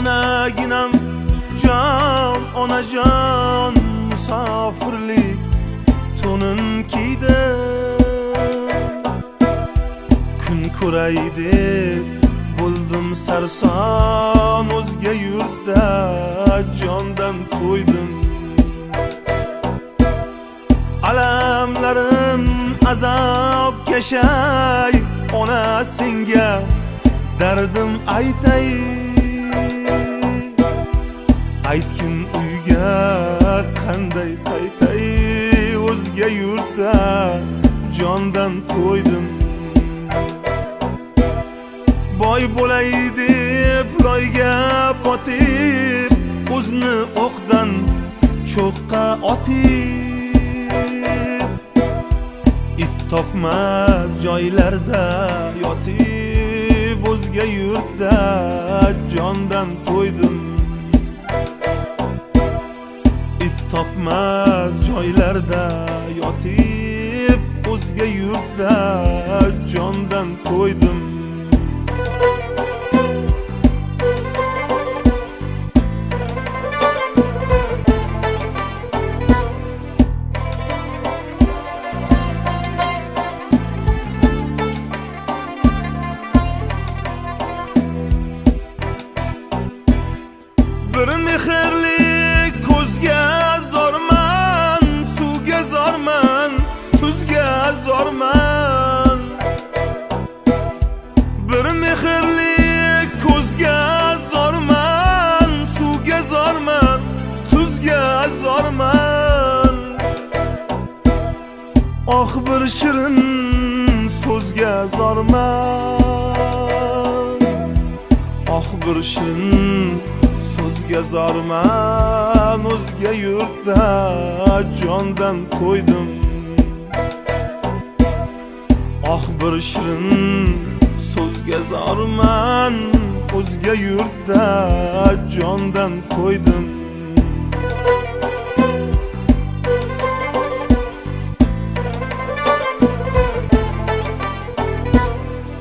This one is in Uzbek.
onaginam jon, onajon musofirlik to'nin kiydim. Kun ko'ray deb bo'ldim sarson, o'zga yurtda jondan to'ydim. Alamlarim azob keshay, ona senga dardim aytay. Aytgin uyga qanday qaytay, o'zga yurtda jondan to'ydim. Boy bo'lay deb loyga botib, o'zni o'qdan cho'qqa otib, it topmas joylarda yotib, o'zga yurtda jondan to'ydim. It topmas joylarda yotib, o'zga yurtda jondan to'ydim. Bir mehrli ko'zga zorman, suvga zorman, tuzga zorman. Bir mehrli ko'zga zorman, suvga zorman, tuzga zorman. Oh bir shirin so'zga zorman, oh bir shirin so'zga zorman, o'zga yurtda jondan to'ydim. Oh bir shirin so'zga zorman, o'zga yurtda jondan to'ydim.